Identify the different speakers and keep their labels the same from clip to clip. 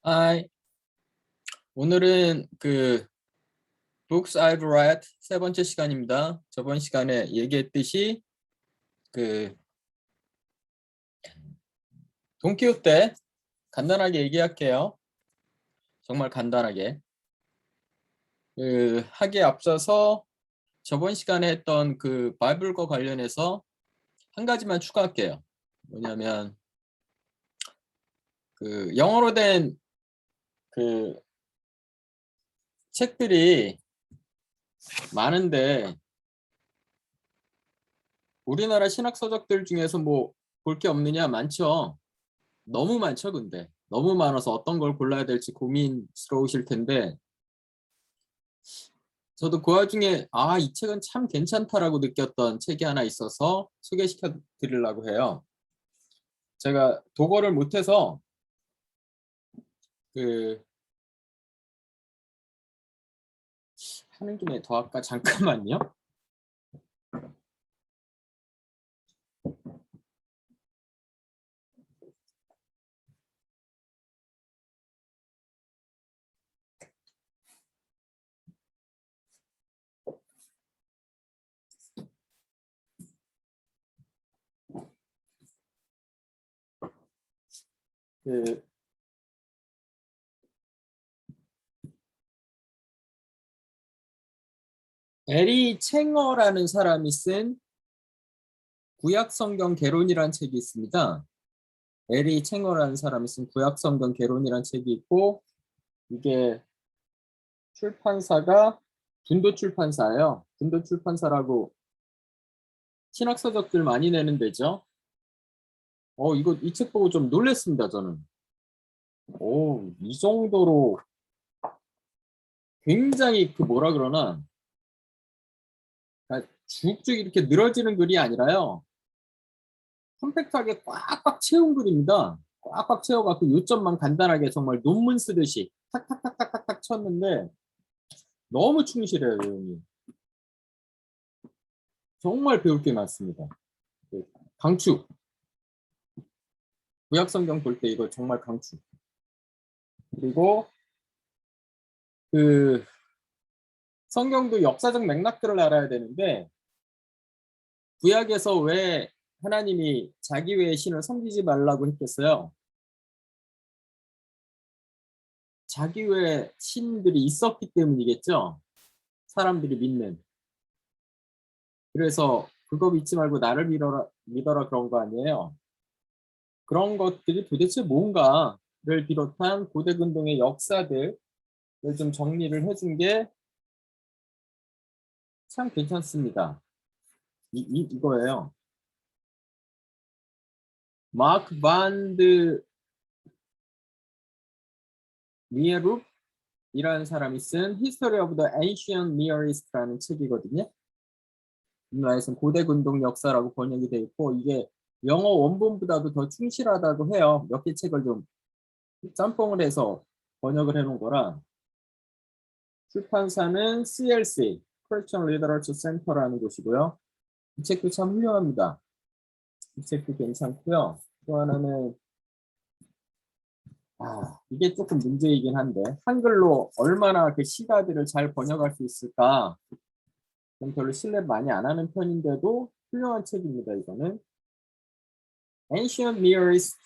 Speaker 1: 하이. 오늘은 Books I've Read 세 번째 시간입니다. 저번 시간에 얘기했듯이 돈키호테 간단하게 얘기할게요. 정말 간단하게. 하기에 앞서서 저번 시간에 했던 바이블과 관련해서 한 가지만 추가할게요. 뭐냐면 영어로 된 책들이 많은데 우리나라 신학 서적들 중에서 뭐 볼 게 없느냐? 많죠. 너무 많죠. 근데 너무 많아서 어떤 걸 골라야 될지 고민스러우실 텐데 저도 그 와중에 이 책은 참 괜찮다라고 느꼈던 책이 하나 있어서 소개시켜 드리려고 해요. 제가 독어를 못해서 하는 김에 더 할까? 잠깐만요. 에리 챙어라는 사람이 쓴 구약성경 개론이라는 책이 있습니다. 에리 챙어라는 사람이 쓴 구약성경 개론이라는 책이 있고 이게 출판사가 분도 출판사예요. 분도 출판사라고 신학서적들 많이 내는 데죠. 이 책 보고 좀 놀랐습니다, 저는. 이 정도로 굉장히 뭐라 그러나 쭉쭉 이렇게 늘어지는 글이 아니라요. 컴팩트하게 꽉꽉 채운 글입니다. 꽉꽉 채워갖고 요점만 간단하게 정말 논문 쓰듯이 탁탁탁탁탁탁 쳤는데 너무 충실해요, 내용이. 정말 배울 게 많습니다. 강추. 구약성경 볼 때 이거 정말 강추. 그리고 성경도 역사적 맥락들을 알아야 되는데 구약에서 왜 하나님이 자기 외의 신을 섬기지 말라고 했겠어요? 자기 외의 신들이 있었기 때문이겠죠? 사람들이 믿는. 그래서 그거 믿지 말고 나를 믿어라 그런 거 아니에요? 그런 것들이 도대체 뭔가를 비롯한 고대 근동의 역사들을 좀 정리를 해준 게 참 괜찮습니다. 이거예요. 마크 반드 미에룹이라는 사람이 쓴 History of the Ancient Near East라는 책이거든요. 우리나라에서는 고대 근동 역사라고 번역이 되어 있고 이게 영어 원본보다도 더 충실하다고 해요. 몇 개 책을 좀 짬뽕을 해서 번역을 해놓은 거라. 출판사는 CLC, Christian Literature Center라는 곳이고요. 이 책도 참 훌륭합니다. 이 책도 괜찮고요. 또 하나는 이게 조금 문제이긴 한데 한글로 얼마나 시가들을 잘 번역할 수 있을까 좀 별로 신뢰 많이 안 하는 편인데도 훌륭한 책입니다. 이거는 Ancient Near East,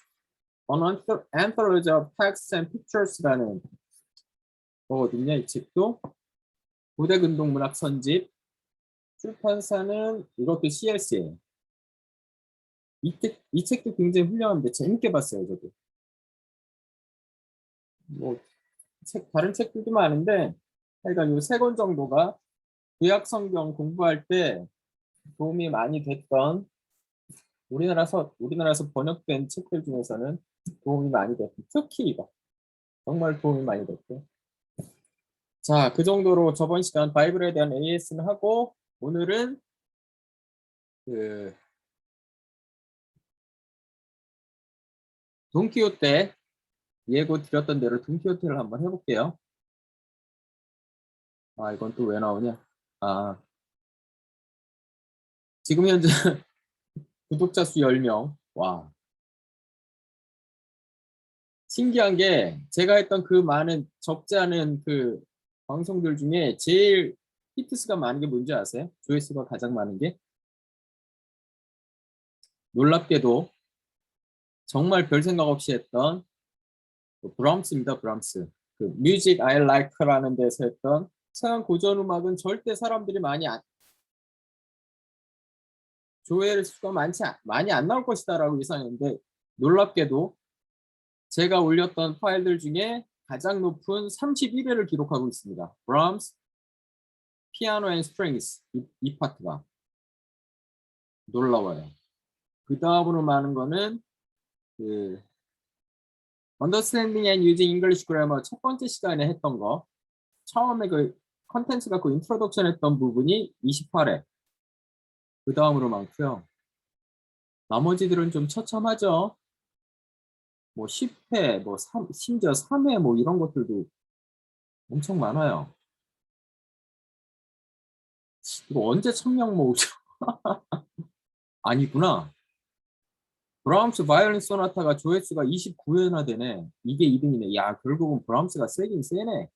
Speaker 1: An Anthology of Texts and Pictures라는 거거든요. 이 책도 고대 근동 문학 선집. 출판사는 이것도 CLC예요. 이 책도 굉장히 훌륭한데 재밌게 봤어요. 저도 다른 책들도 많은데 하여간 요 3권 정도가 구약 성경 공부할 때 도움이 많이 됐던 우리나라에서 번역된 책들 중에서는 도움이 많이 됐고 특히 이거 정말 도움이 많이 됐고. 자, 그 정도로 저번 시간 바이블에 대한 AS는 하고 오늘은 돈키호테 예고 드렸던 대로 돈키호테를 한번 해볼게요. 이건 또 왜 나오냐? 지금 현재 구독자 수 10명. 와. 신기한 게 제가 했던 그 많은 적지 않은 그 방송들 중에 제일 히트수가 많은 게 뭔지 아세요? 조회수가 가장 많은 게 놀랍게도 정말 별 생각 없이 했던 그 브람스입니다. 브람스. 그 뮤직 I Like라는 데서 했던 서양 고전 음악은 절대 사람들이 조회수가 많이 안 나올 것이다라고 예상했는데 놀랍게도 제가 올렸던 파일들 중에 가장 높은 31회를 기록하고 있습니다. 브람스 피아노 앤 스트링스 이 파트가 놀라워요. 그 다음으로 많은 거는 그 Understanding and Using English Grammar 첫 번째 시간에 했던 거 처음에 그 컨텐츠 갖고 인트로덕션 했던 부분이 28회 그 다음으로 많고요. 나머지들은 좀 처참하죠. 뭐 10회, 뭐 심지어 3회 뭐 이런 것들도 엄청 많아요. 이거 언제 1000명 모으죠? 아니구나. 브라함스 바이올린 소나타가 조회수가 29회나 되네. 이게 2등이네. 야, 결국은 브라함스가 세긴 세네.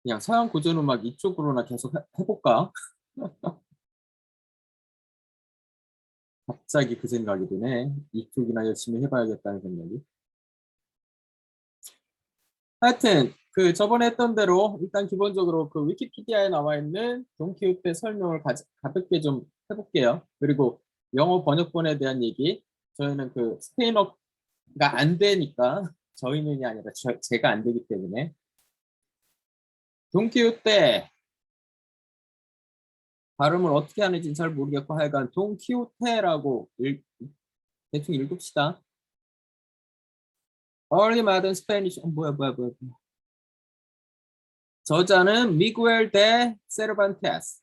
Speaker 1: 그냥 서양 고전 음악 이쪽으로나 계속 해볼까? 갑자기 그 생각이 드네. 이쪽이나 열심히 해봐야겠다는 생각이. 하여튼 그 저번에 했던 대로 일단 기본적으로 그 위키피디아에 나와 있는 돈키호테 설명을 가볍게 좀 해볼게요. 그리고 영어 번역본에 대한 얘기. 저희는 그 스페인어가 안 되니까 저희는이 아니라 제가 안 되기 때문에 돈키호테 발음을 어떻게 하는지는 잘 모르겠고 하여간 돈키호테라고 대충 읽읍시다. Early Modern Spanish 뭐야. 저자는 미구엘 데 세르반테스.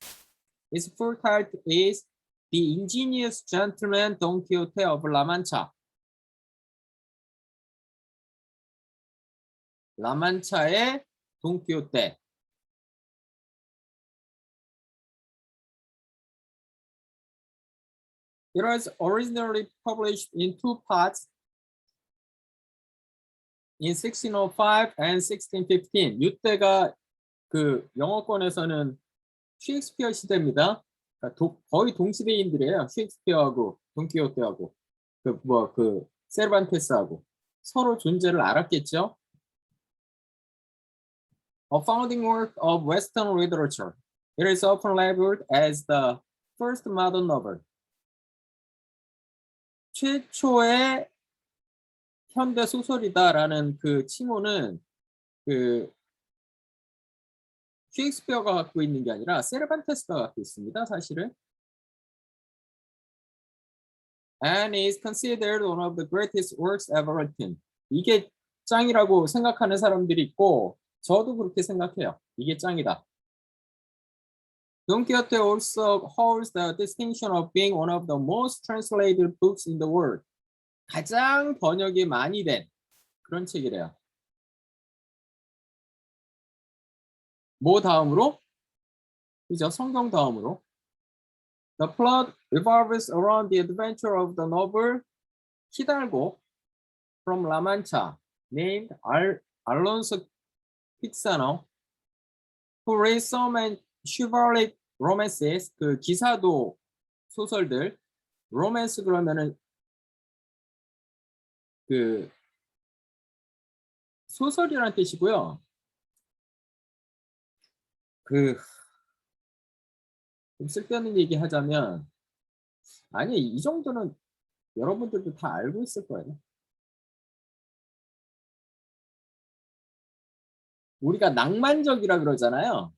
Speaker 1: His full title is The Ingenious Gentleman Don Quixote of La Mancha. 라만차의 돈키호테. It was originally published in two parts in 1605 and 1615. 이때가 그 영어권에서는 셰익스피어 시대입니다. 그러니까 거의 동시대인들이에요. 셰익스피어하고 돈키호테하고 그 세르반테스하고 서로 존재를 알았겠죠. A founding work of Western literature. It is often labeled as the first modern novel. 최초의 현대 소설이다라는 그 칭호는 그 셰익스피어가 갖고 있는 게 아니라 세르반테스가 갖고 있습니다. 사실은. And is considered one of the greatest works ever written. 이게 짱이라고 생각하는 사람들이 있고 저도 그렇게 생각해요. 이게 짱이다. Don Quixote also holds the distinction of being one of the most translated books in the world. 가장 번역이 많이 된 그런 책이래요. 뭐 다음으로? 그죠? 성경 다음으로. The plot revolves around the adventure of the noble Hidalgo from La Mancha named Alonso Quixano who raised so many chivalric romances. 그 기사도 소설들 로맨스 그러면은 그 소설이라는 뜻이고요. 좀 쓸데없는 얘기 하자면 아니 이 정도는 여러분들도 다 알고 있을 거예요. 우리가 낭만적이라 그러잖아요.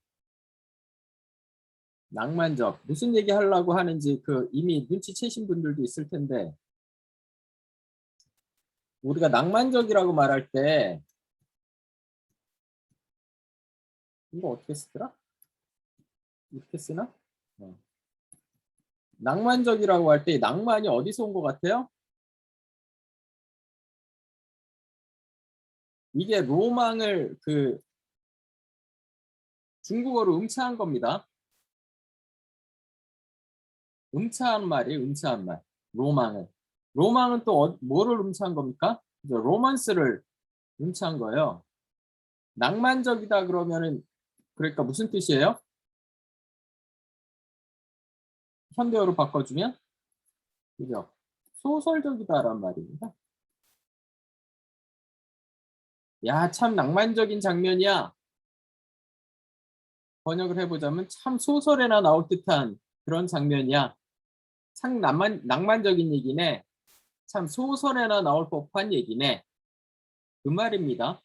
Speaker 1: 낭만적. 무슨 얘기 하려고 하는지 그 이미 눈치채신 분들도 있을 텐데 우리가 낭만적이라고 말할 때 이거 어떻게 쓰더라? 이렇게 쓰나? 낭만적이라고 할 때 낭만이 어디서 온 것 같아요? 이게 로망을 그 중국어로 음차한 겁니다. 음차한 말이에요. 음차한 말. 로망을. 로망은 또 뭐를 음치한 겁니까? 로먼스를 음치한 거예요. 낭만적이다 그러면은 그러니까 무슨 뜻이에요? 현대어로 바꿔주면 그죠? 소설적이다란 말입니다. 야, 참 낭만적인 장면이야. 번역을 해보자면 참 소설에나 나올 듯한 그런 장면이야. 참 낭만적인 얘기네. 참 소설에나 나올 법한 얘기네. 그 말입니다.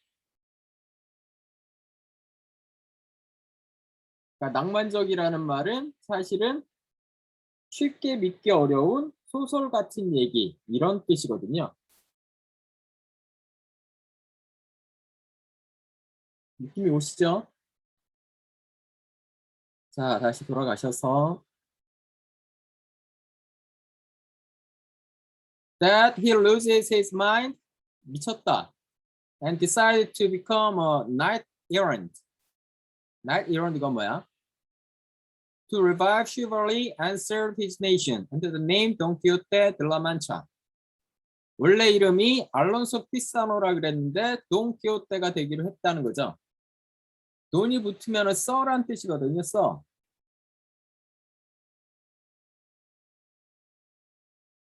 Speaker 1: 그러니까 낭만적이라는 말은 사실은 쉽게 믿기 어려운 소설 같은 얘기 이런 뜻이거든요. 느낌이 오시죠? 자, 다시 돌아가셔서 that he loses his mind 미쳤다 and decided to become a knight errant. knight errant 이건 뭐야? To revive chivalry and serve his nation under the name Don Quixote de la Mancha. 원래 이름이 알론소 피사노라 그랬는데 돈키호테가 되기로 했다는 거죠. 돈이 붙으면 써란 뜻이거든요. 써.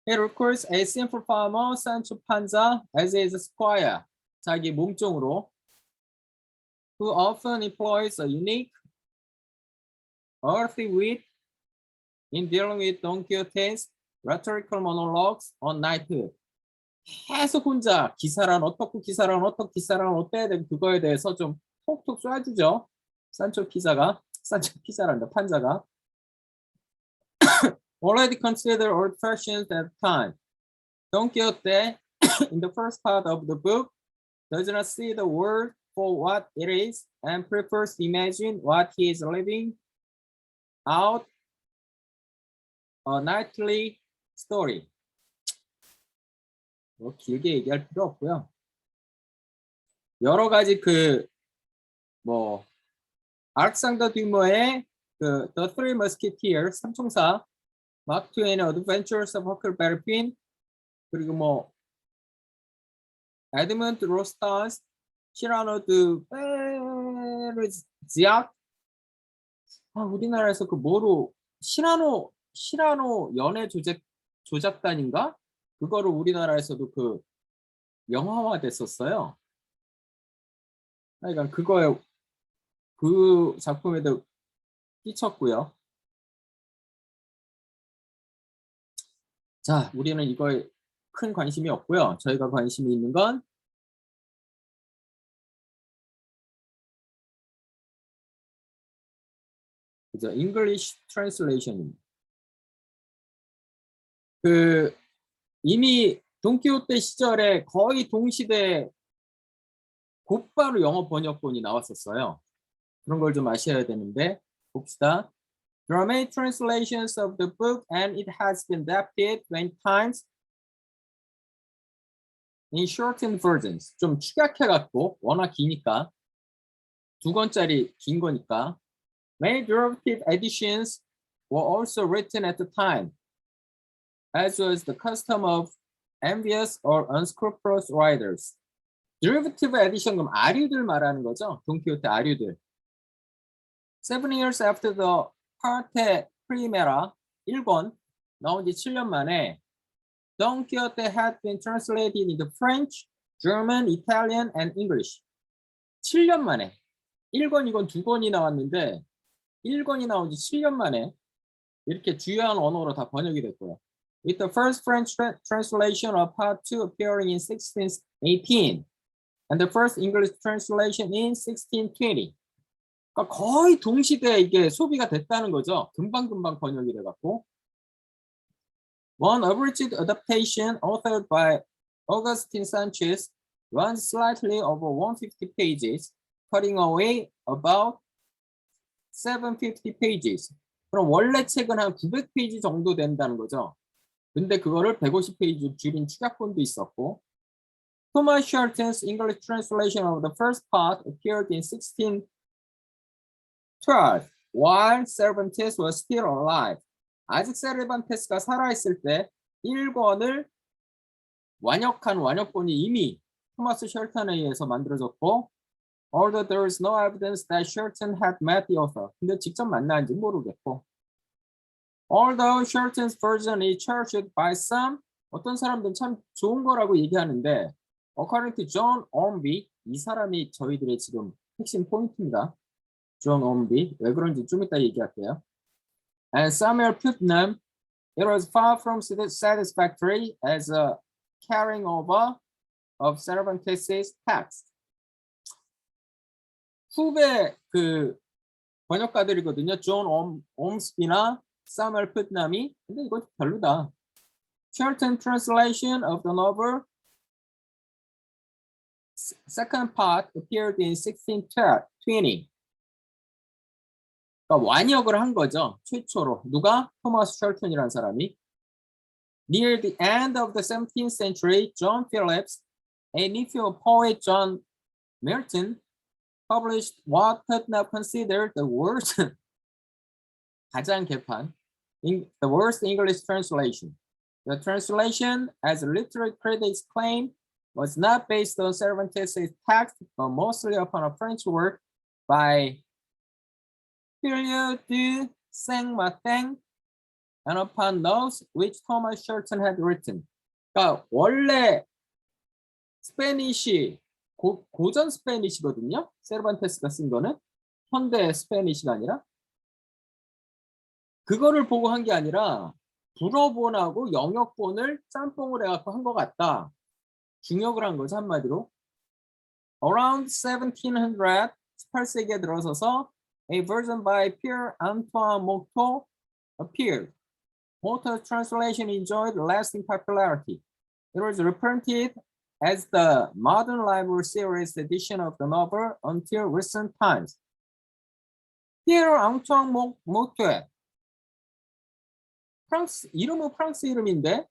Speaker 1: He recruits a simple farmer, Sancho Panza, as his squire. 자기 몸종으로. Who often employs a unique, earthy wit in dealing with Don Quixote's rhetorical monologues on knighthood. 계속 혼자 기사란 어떻고 기사란 어떻고 기사란 어때야 되고 그거에 대해서 좀 톡톡 쏴주죠. 산초 피자란다 판자가. Already considered old-fashioned at the time. Don Quixote, in the first part of the book, does not see the world for what it is and prefers to imagine what he is living out a knightly story. 뭐 길게 얘기할 필요 없고요. 여러 가지 알렉산더 듀머의 The Three Musketeers 삼총사, 마크 트웨인의 Adventures of Huckleberry Finn, 그리고 에드먼드 로스타스, 시라노 드 베르지악. 우리나라에서 시라노 연애 조작단인가? 그거를 우리나라에서도 영화화 됐었어요. 그러니까 그 작품에도 끼쳤고요. 자, 우리는 이거에 큰 관심이 없고요. 저희가 관심이 있는 건 그죠? English translation입니다. 이미 돈키호테 시절에 거의 동시대에 곧바로 영어 번역본이 나왔었어요. 그런 걸 좀 아셔야 되는데 봅시다. There are many translations of the book and it has been adapted many times in shortened versions. 좀 축약해갖고 워낙 기니까 2권짜리 긴 거니까. Many derivative editions were also written at the time, as was the custom of envious or unscrupulous writers. derivative edition 그럼 아류들 말하는 거죠. 돈키호테 아류들. 7 years after the parte primera 1권 나온 지 7년 만에 Don Quixote had been translated into French, German, Italian, and English. 7년 만에 1권, 2권, 2권이 나왔는데 1권이 나온 지 7년 만에 이렇게 주요한 언어로 다 번역이 됐고요. With the first French translation of Part 2 appearing in 1618 and the first English translation in 1620. 그러니까 거의 동시대에 이게 소비가 됐다는 거죠. 금방금방 번역이 돼갖고. One abridged adaptation authored by Augustin Sanchez runs slightly over 150 pages, cutting away about 750 pages. 그럼 원래 책은 한 900페이지 정도 된다는 거죠. 근데 그거를 150페이지 줄인 축약본도 있었고. Thomas Shelton's English translation of the first part appeared in 1612 while Cervantes was still alive. 아직 세르반테스가 살아있을 때 1권을 완역한 완역본이 이미 토마스 셜턴에 의해서 만들어졌고 although there is no evidence that Shelton had met the author. 근데 직접 만났는지 모르겠고 although Shelton's version is cherished by some, 어떤 사람들은 참 좋은 거라고 얘기하는데 according to John Ormby, 이 사람이 저희들의 지금 핵심 포인트입니다. John Ormby, 왜 그런지 좀 이따 얘기할게요. And Samuel Putnam, it was far from satisfactory as a carrying over of Cervantes' text. 후배 그 번역가들이거든요. 존 옴스비나 사무엘 풋남이. 근데 이거 별로다. Shelton translation of the novel second part appeared in 1620. 그러니까 완역을 한 거죠. 최초로. 누가? 토마스 셜턴이라는 사람이. Near the end of the 17th century, John Phillips, a nephew of poet John Milton, published what Putnam considered the worst, 가장 개판, the worst English translation. The translation, as literary critics claim, was not based on Cervantes' text, but mostly upon a French work by Filiu de Saint-Martin, and upon those which Thomas Shelton had written. 그러니까 원래 스페니시 고전 스페니시거든요. 세르반테스가 쓴 거는 현대 스페니시가 아니라 그거를 보고 한 게 아니라 불어본하고 영역본을 짬뽕을 해갖고 한 것 같다. 중역을 한 거죠 한마디로. Around 1700, 18세기에 들어서서 a version by Pierre Antoine Motto appeared. Motto's translation enjoyed lasting popularity. It was reprinted as the Modern Library Series edition of the novel until recent times. Pierre Antoine Motto. 프랑스 이름은 프랑스 이름인데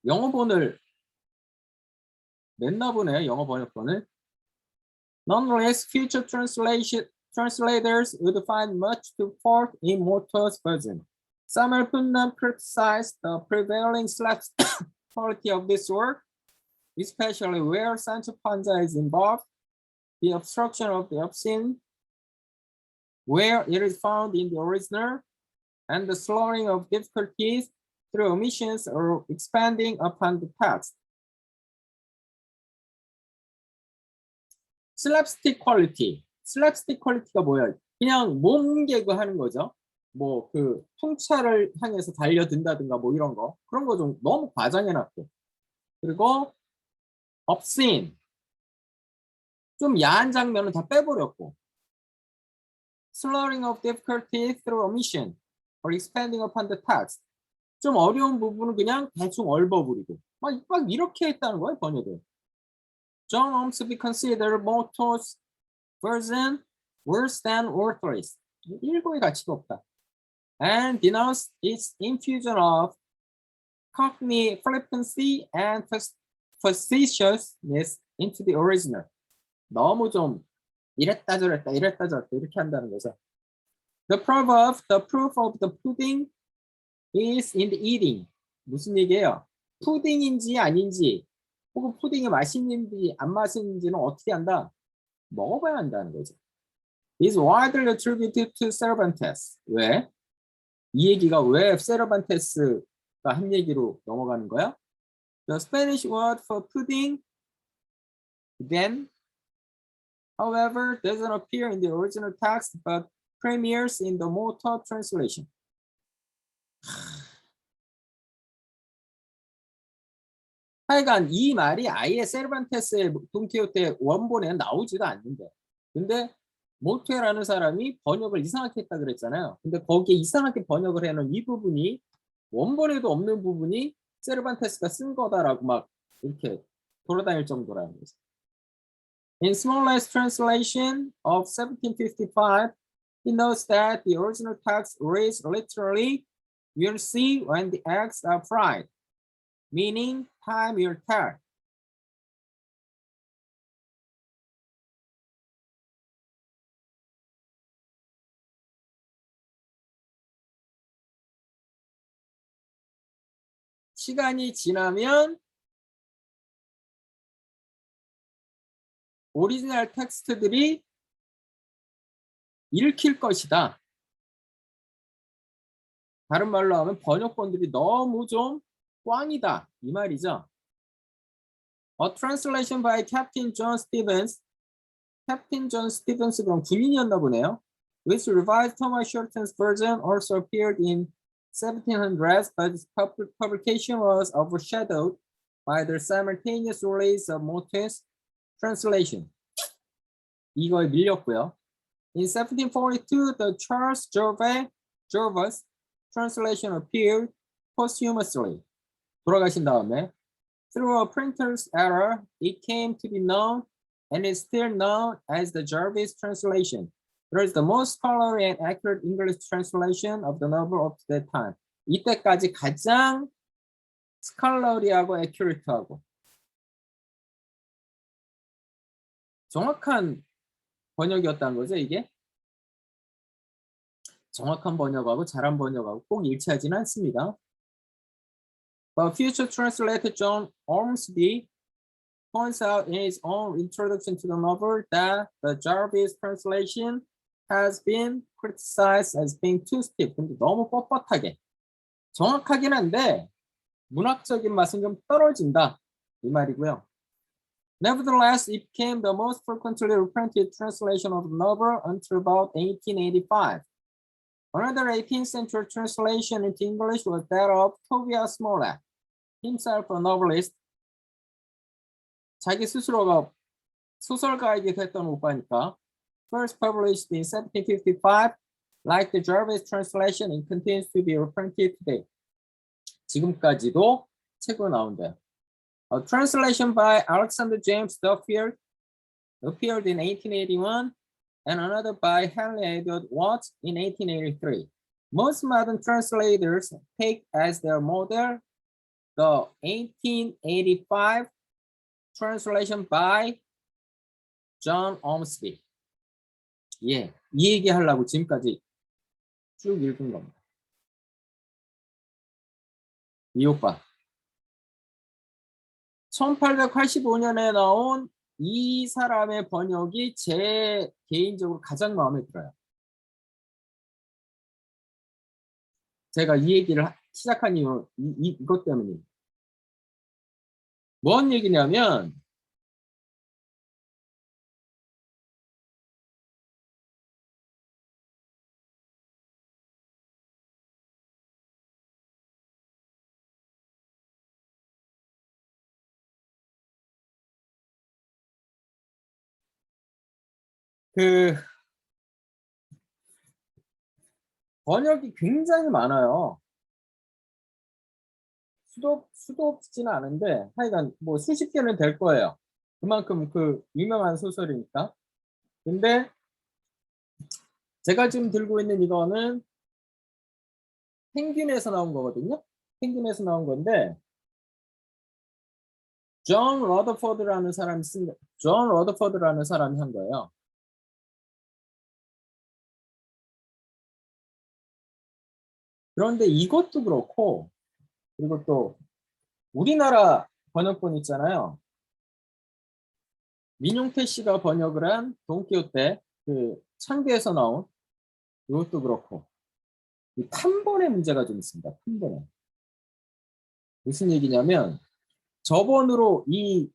Speaker 1: 영어본을 냈나 보네요. 영어 번역본을. Nonetheless, future translators would find much to fault in Motto's version. Samuel Putnam criticized the prevailing slapstick quality of this work, especially where Sancho Panza is involved, the obstruction of the obscene, where it is found in the original, and the slurring of difficulties through omissions or expanding upon the text. 슬랩스틱 퀄리티. 슬랩스틱 퀄리티가 뭐야? 그냥 몸 개그 하는 거죠. 뭐 그 풍차를 향해서 달려든다든가 뭐 이런 거. 그런 거 좀 너무 과장해놨고. 그리고 obscene. 좀 야한 장면은 다 빼버렸고. slurring of difficulty through omission or expanding upon the text. 좀 어려운 부분은 그냥 대충 얽어버리고. 막 이렇게 했다는 거예요, 번역을. John Ormsby considered Motto's version worse than worthless. 일고의 가치가 없다. And denounced its infusion of Cockney flippancy and facetiousness into the original. 너무 좀 이랬다 저랬다 이렇게 한다는 거죠. The proof of the pudding is in the eating. 무슨 얘기예요? 푸딩인지 아닌지 혹은 푸딩이 맛있는지 안 맛있는지는 어떻게 한다? 먹어봐야 한다는 거죠. Is widely attributed to Cervantes. 왜? 이 얘기가 왜 세르반테스가 한 얘기로 넘어가는 거야? The Spanish word for pudding then, however, doesn't appear in the original text but premieres in the Motto translation. 하여간 이 말이 아예 세르반테스의 돈키호테 원본에 나오지도 않는데 근데 모테라는 사람이 번역을 이상하게 했다 그랬잖아요. 근데 거기에 이상하게 번역을 해놓은 이 부분이 원본에도 없는 부분이 세르반테스가 쓴 거다라고 막 이렇게 돌아다닐 정도라는 거죠. In Smollet's translation of 1755, he notes that the original text reads literally, "You'll see when the eggs are fried," meaning time will tell. 시간이 지나면 오리지널 텍스트들이 읽힐 것이다. 다른 말로 하면 번역본들이 너무 좀 꽝이다 이 말이죠. A translation by Captain John Stevens. 캡틴 존 스티븐스 그럼 군인이었나 보네요. Which revised Thomas Shelton's version also appeared in 1700s, but its publication was overshadowed by the simultaneous release of Mote's translation. 이거에 밀렸고요. In 1742, the Charles Jervis translation appeared posthumously. 돌아가신 다음에 through a printer's error, it came to be known and is still known as the Jervis translation. It is the most scholarly and accurate English translation of the novel of that time. 이때까지 가장 스칼러리하고 액큐레이트하고 정확한 번역이었다는 거죠, 이게? 정확한 번역하고 잘한 번역하고 꼭 일치하지는 않습니다. But future translator John Ormsby points out in his own introduction to the novel that the Jarvis translation has been criticized as being too stiff. 근데 너무 뻣뻣하게. 정확하긴 한데 문학적인 맛은 좀 떨어진다. 이 말이고요. Nevertheless, it became the most frequently reprinted translation of the novel until about 1885. Another 18th century translation into English was that of Tobias Smollett, himself a novelist. 자기 스스로가 소설가이기도 했던 오빠니까. First published in 1755, like the Jarvis translation, it continues to be reprinted today. 지금까지도 책으로 나온대요. A translation by Alexander James Duffield appeared in 1881, and another by Henry Edward Watts in 1883. Most modern translators take as their model the 1885 translation by John Ormsby. 예, 이 얘기 하려고 지금까지 쭉 읽은 겁니다. 이 오빠. 1885년에 나온 이 사람의 번역이 제 개인적으로 가장 마음에 들어요. 제가 이 얘기를 시작한 이유 이것 때문이에요. 뭔 얘기냐면 그 번역이 굉장히 많아요. 수도 없지는 않은데 하여간 뭐 수십 개는 될 거예요. 그만큼 그 유명한 소설이니까. 근데 제가 지금 들고 있는 이거는 펭귄에서 나온 거거든요. 펭귄에서 나온 건데 존 러더포드라는 사람이 한 거예요. 그런데 이것도 그렇고 그리고 또 우리나라 번역본 있잖아요. 민용태 씨가 번역을 한 돈키호테 그 창대에서 나온 이것도 그렇고 이 판본의 문제가 좀 있습니다. 판본에. 무슨 얘기냐면 저번으로 이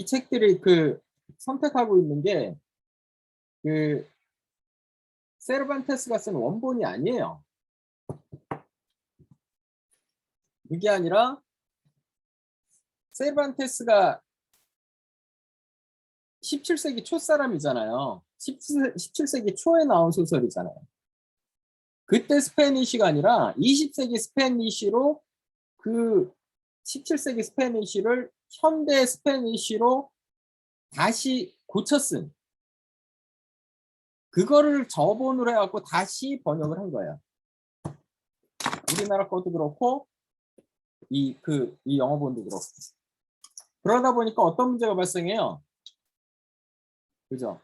Speaker 1: 책들이 그 선택하고 있는 게 그 세르반테스가 쓴 원본이 아니에요. 그게 아니라 세르반테스가 17세기 초 사람이잖아요. 17세기 초에 나온 소설이잖아요. 그때 스페니쉬가 아니라 20세기 스페니쉬로 그 17세기 스페니쉬를 현대 스페니쉬로 다시 고쳐 쓴 그거를 저본으로 해갖고 다시 번역을 한 거예요. 우리나라 것도 그렇고 이 영어본도 그렇고. 그러다 보니까 어떤 문제가 발생해요? 그죠?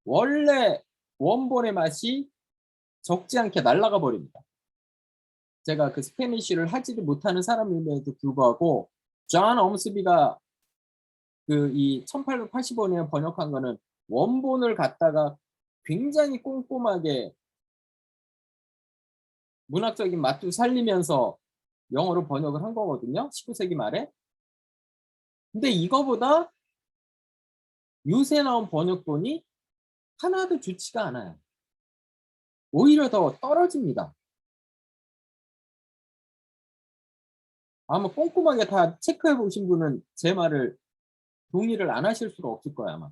Speaker 1: 원래 원본의 맛이 적지 않게 날아가 버립니다. 제가 그 스페니쉬를 하지도 못하는 사람임에도 불구하고 존 엄스비가 그 이 1885년에 번역한 거는 원본을 갖다가 굉장히 꼼꼼하게 문학적인 맛도 살리면서 영어로 번역을 한 거거든요. 19세기 말에. 근데 이거보다 요새 나온 번역본이 하나도 좋지가 않아요. 오히려 더 떨어집니다. 아마 꼼꼼하게 다 체크해 보신 분은 제 말을 동의를 안 하실 수가 없을 거야, 아마.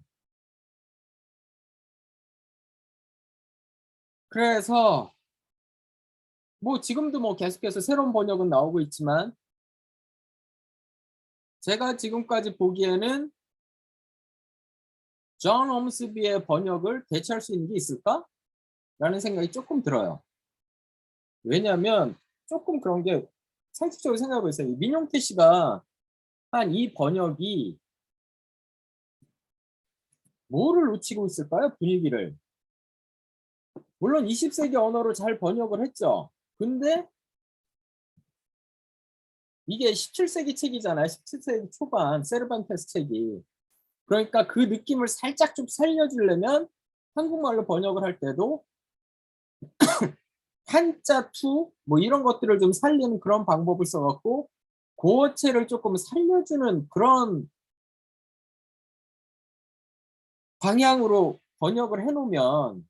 Speaker 1: 그래서 뭐 지금도 뭐 계속해서 새로운 번역은 나오고 있지만 제가 지금까지 보기에는 존 홈스비의 번역을 대체할 수 있는 게 있을까? 라는 생각이 조금 들어요. 왜냐하면 조금 그런 게 상식적으로 생각해 보세요. 민용태 씨가 한 이 번역이 뭐를 놓치고 있을까요? 분위기를. 물론 20세기 언어로 잘 번역을 했죠. 근데 이게 17세기 책이잖아요. 17세기 초반 세르반테스 책이. 그러니까 그 느낌을 살짝 좀 살려주려면 한국말로 번역을 할 때도 한자 투 뭐 이런 것들을 좀 살리는 그런 방법을 써갖고 고어체를 조금 살려주는 그런 방향으로 번역을 해놓으면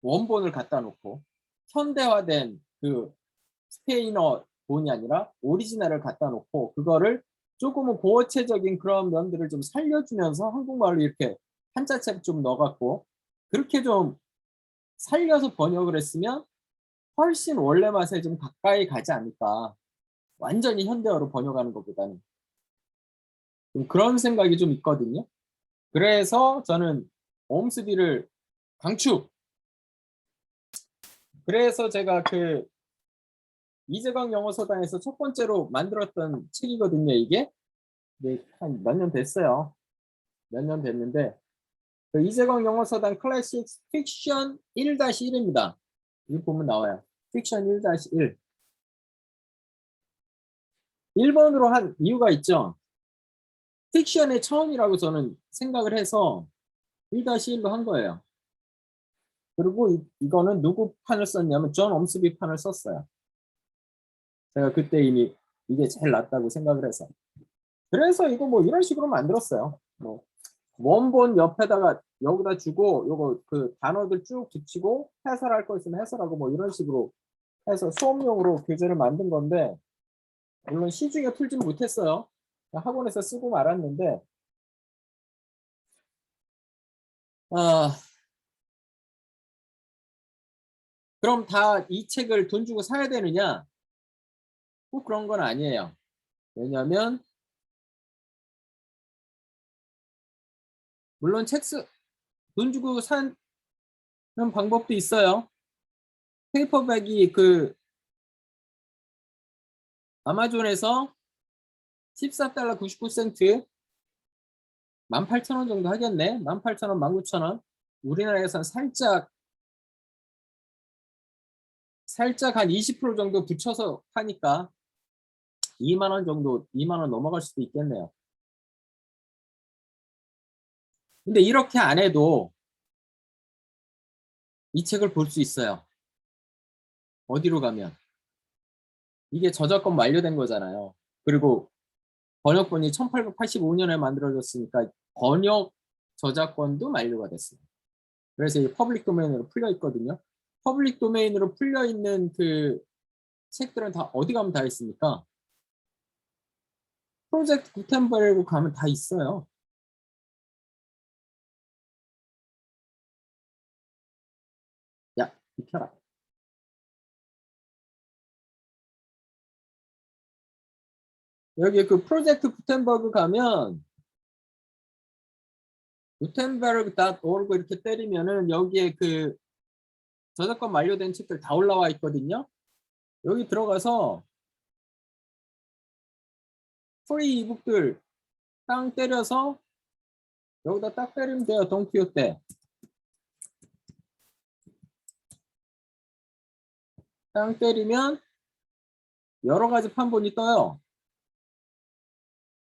Speaker 1: 원본을 갖다 놓고 현대화된 그 스페인어 본이 아니라 오리지널을 갖다 놓고 그거를 조금은 고어체적인 그런 면들을 좀 살려주면서 한국말로 이렇게 한자책 좀 넣어갖고 그렇게 좀 살려서 번역을 했으면 훨씬 원래 맛에 좀 가까이 가지 않을까. 완전히 현대어로 번역하는 것보다는. 좀 그런 생각이 좀 있거든요. 그래서 저는 옴스비를 강추. 그래서 제가 그 이재광 영어서당에서 첫 번째로 만들었던 책이거든요, 이게. 네, 한 몇 년 됐어요. 몇 년 됐는데 그 이재광 영어서당 클래식 픽션 1-1입니다. 이거 보면 나와요. 픽션 1-1. 1번으로 한 이유가 있죠. 픽션의 처음이라고 저는 생각을 해서 1-1로 한 거예요. 그리고 이거는 누구 판을 썼냐면 존 엄스비 판을 썼어요. 제가 그때 이미 이게 제일 낫다고 생각을 해서. 그래서 이거 뭐 이런 식으로 만들었어요. 뭐 원본 옆에다가 여기다 주고 요거 그 단어들 쭉 붙이고 해설할 거 있으면 해설하고 뭐 이런 식으로 해서 수업용으로 교재를 만든 건데 물론 시중에 풀진 못했어요. 학원에서 쓰고 말았는데 아 그럼 다 이 책을 돈 주고 사야 되느냐? 꼭 그런 건 아니에요. 왜냐하면 물론 돈 주고 사는 방법도 있어요. 페이퍼백이 그 아마존에서 14달러 99센트 18,000원 정도 하겠네. 18,000원, 19,000원. 우리나라에서는 살짝 한 20% 정도 붙여서 파니까 2만 원 정도, 2만 원 넘어갈 수도 있겠네요. 근데 이렇게 안 해도 이 책을 볼 수 있어요. 어디로 가면. 이게 저작권 만료된 거잖아요. 그리고 번역본이 1885년에 만들어졌으니까 번역 저작권도 만료가 됐어요. 그래서 이 퍼블릭 도메인으로 풀려 있거든요. 퍼블릭 도메인으로 풀려 있는 그 책들은 다 어디 가면 다 있습니까? 프로젝트 구텐버그 가면 다 있어요. 야, 비켜라. 여기 그 프로젝트 구텐버그 가면 gutenberg.org 이렇게 때리면은 여기에 그 저작권 만료된 책들 다 올라와 있거든요. 여기 들어가서 프리 이북들 땅 때려서 여기다 딱 때리면 돼요. 돈키호테. 땅 때리면 여러 가지 판본이 떠요.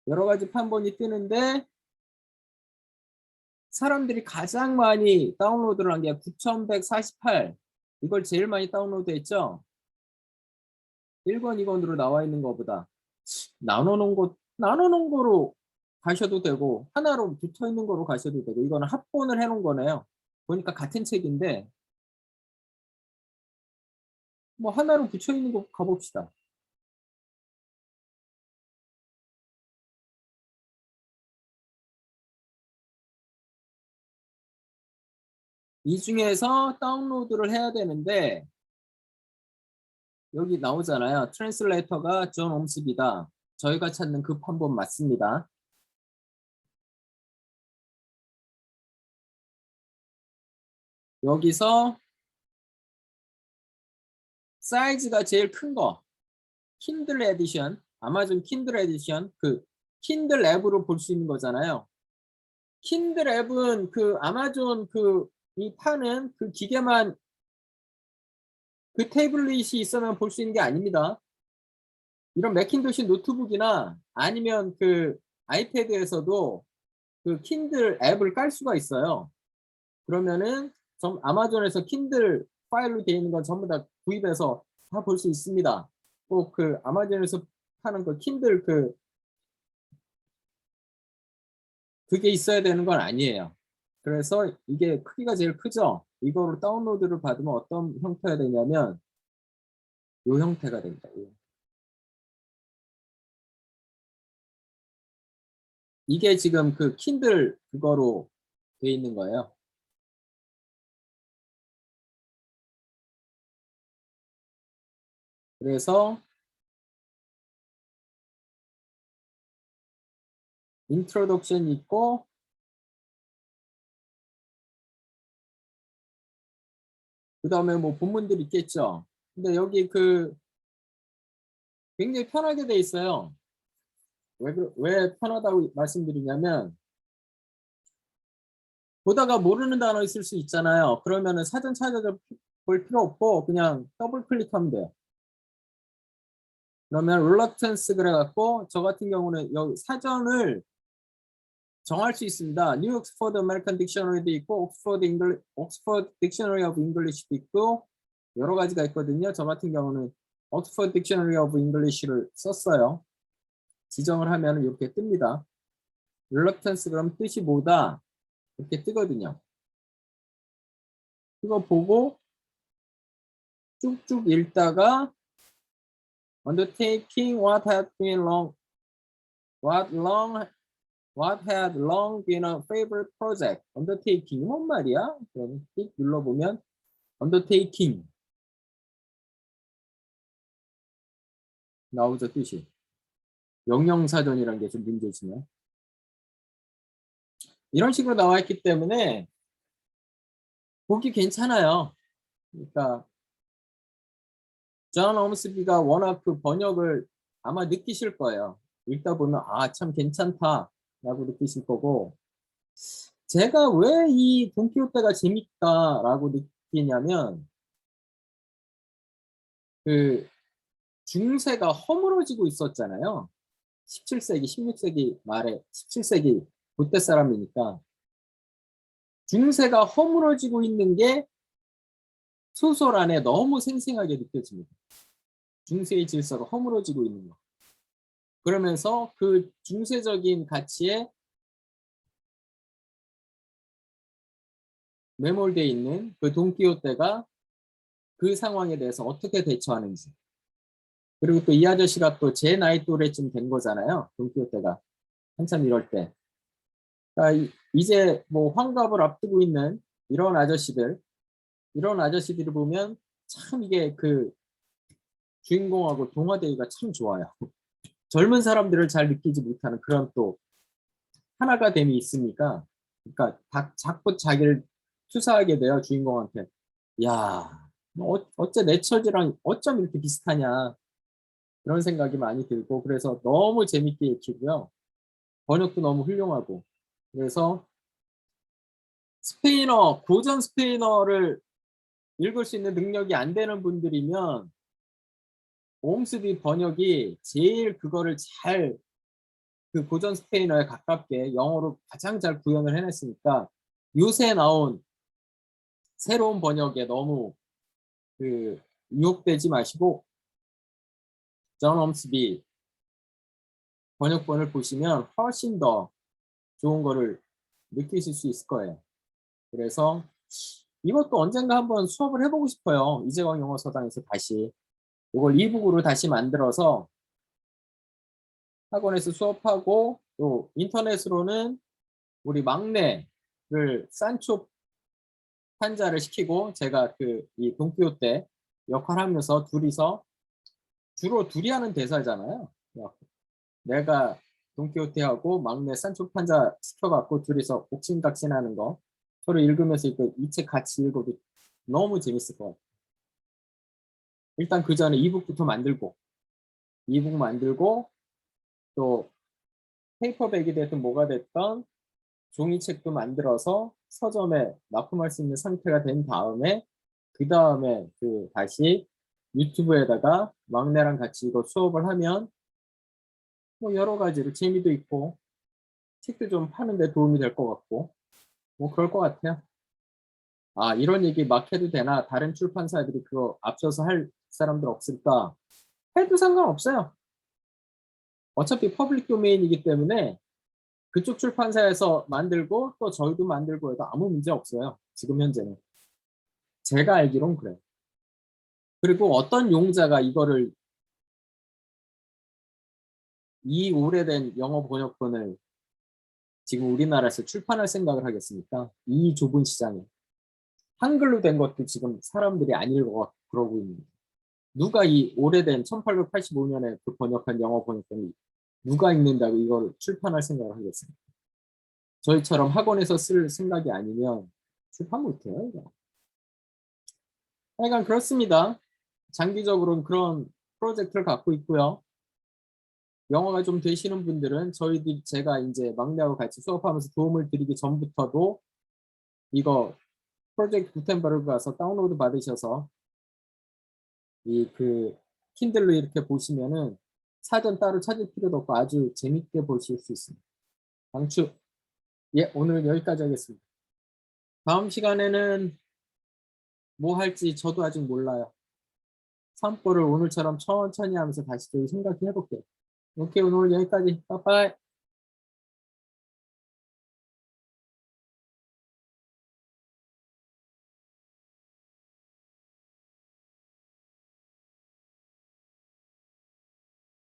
Speaker 1: 여러 가지 판본이 뜨는데 사람들이 가장 많이 다운로드를 한 게 9148. 이걸 제일 많이 다운로드 했죠. 1권, 2권으로 나와 있는 것보다 나눠놓은 거로 가셔도 되고 하나로 붙어 있는 거로 가셔도 되고 이거는 합본을 해놓은 거네요. 보니까 같은 책인데 뭐 하나로 붙여 있는 거 가봅시다. 이 중에서 다운로드를 해야 되는데 여기 나오잖아요. 트랜슬레이터가 존 옴스비다. 저희가 찾는 그 판본 맞습니다. 여기서 사이즈가 제일 큰 거, 킨들 에디션, 아마존 킨들 에디션, 그 킨들 앱으로 볼 수 있는 거잖아요. 킨들 앱은 그 아마존 그 이 파는 그 기계만 그 태블릿이 있으면 볼 수 있는 게 아닙니다. 이런 매킨토시 노트북이나 아니면 그 아이패드에서도 그 킨들 앱을 깔 수가 있어요. 그러면은 아마존에서 킨들 파일로 되어 있는 건 전부 다 구입해서 다 볼 수 있습니다. 꼭 그 아마존에서 파는 그 킨들 그게 있어야 되는 건 아니에요. 그래서 이게 크기가 제일 크죠. 이거로 다운로드를 받으면 어떤 형태가 되냐면 이 형태가 됩니다. 이게 지금 그 킨들 그거로 되어 있는 거예요. 그래서 인트로덕션이 있고 그 다음에 뭐 본문들이 있겠죠. 근데 여기 그 굉장히 편하게 돼 있어요. 왜 편하다고 말씀드리냐면 보다가 모르는 단어 있을 수 있잖아요. 그러면은 사전 찾아볼 필요 없고 그냥 더블 클릭하면 돼요. 그러면 reluctance 그래갖고 저 같은 경우는 여기 사전을 정할 수 있습니다. New Oxford American Dictionary도 있고 Oxford Dictionary of English도 있고 여러 가지가 있거든요. 저 같은 경우는 Oxford Dictionary of English를 썼어요. 지정을 하면 이렇게 뜹니다. reluctance 그럼 뜻이 뭐다? 이렇게 뜨거든요. 이거 보고 쭉쭉 읽다가 undertaking what had long been a favorite project. undertaking 뭔 말이야? 그럼 띡 눌러보면 undertaking 나오죠 뜻이. 명령사전이라는 게 좀 문제지만 이런 식으로 나와 있기 때문에 보기 괜찮아요. 그러니까 존 옴스비가 워낙 그 번역을 아마 느끼실 거예요. 읽다 보면 아 참 괜찮다 라고 느끼실 거고 제가 왜 이 돈키호테가 재밌다라고 느끼냐면 그 중세가 허물어지고 있었잖아요. 17세기, 16세기 말에 17세기 그때 사람이니까 중세가 허물어지고 있는 게 소설 안에 너무 생생하게 느껴집니다. 중세의 질서가 허물어지고 있는 거. 그러면서 그 중세적인 가치에 매몰되어 있는 그 돈키호테가 그 상황에 대해서 어떻게 대처하는지. 그리고 또 이 아저씨가 또 제 나이 또래쯤 된 거잖아요. 돈키호테가 한참 이럴 때. 그러니까 이제 뭐 환갑을 앞두고 있는 이런 아저씨들을 보면 참 이게 그 주인공하고 동화되기가 참 좋아요. 젊은 사람들을 잘 느끼지 못하는 그런 또 하나가 됨이 있으니까 그러니까 자꾸 자기를 투사하게 돼요 주인공한테. 야, 어째 내 처지랑 어쩜 이렇게 비슷하냐 그런 생각이 많이 들고 그래서 너무 재밌게 읽히고요. 번역도 너무 훌륭하고 그래서 고전 스페인어를 읽을 수 있는 능력이 안 되는 분들이면 옴스비 번역이 제일 그거를 잘 그 고전 스페인어에 가깝게 영어로 가장 잘 구현을 해냈으니까 요새 나온 새로운 번역에 너무 그 유혹되지 마시고 존 홈스비 번역본을 보시면 훨씬 더 좋은 거를 느끼실 수 있을 거예요. 그래서 이것도 언젠가 한번 수업을 해보고 싶어요. 이재광 영어서당에서 다시 이걸 이북으로 다시 만들어서 학원에서 수업하고 또 인터넷으로는 우리 막내를 산초 환자를 시키고 제가 그 이 돈키호테 역할하면서 둘이서 주로 둘이 하는 대사잖아요. 내가 돈키호테하고 막내 산초 판자 시켜갖고 둘이서 옥신각신하는 거 서로 읽으면서 이 책 같이 읽어도 너무 재밌을 것 같아요. 일단 그 전에 이북부터 만들고 이북 만들고 또 페이퍼백이 됐든 뭐가 됐던 종이책도 만들어서 서점에 납품할 수 있는 상태가 된 다음에 그 다음에 그 다시 유튜브에다가 막내랑 같이 이거 수업을 하면 뭐 여러 가지로 재미도 있고 책도 좀 파는데 도움이 될 것 같고 뭐 그럴 것 같아요. 아 이런 얘기 막 해도 되나? 다른 출판사들이 그거 앞서서 할 사람들 없을까? 해도 상관없어요. 어차피 퍼블릭 도메인이기 때문에 그쪽 출판사에서 만들고 또 저희도 만들고 해도 아무 문제 없어요. 지금 현재는. 제가 알기론 그래요. 그리고 어떤 용자가 이거를 이 오래된 영어 번역본을 지금 우리나라에서 출판할 생각을 하겠습니까? 이 좁은 시장에. 한글로 된 것도 지금 사람들이 안 읽어 그러고 있는데. 누가 이 오래된 1885년에 그 번역한 영어 번역본이 누가 읽는다고 이걸 출판할 생각을 하겠습니까? 저희처럼 학원에서 쓸 생각이 아니면 출판 못해요. 이거. 하여간 그렇습니다. 장기적으로는 그런 프로젝트를 갖고 있고요. 영어가 좀 되시는 분들은 저희들 제가 이제 막내하고 같이 수업하면서 도움을 드리기 전부터도 이거 프로젝트 구텐버그 가서 다운로드 받으셔서 이 그 킨들로 이렇게 보시면은 사전 따로 찾을 필요도 없고 아주 재밌게 보실 수 있습니다. 강추. 예, 오늘은 여기까지 하겠습니다. 다음 시간에는 뭐 할지 저도 아직 몰라요. 산보를 오늘처럼 천천히 하면서 다시 또 생각해 볼게요. 오케이, 오늘 여기까지. 빠빠이.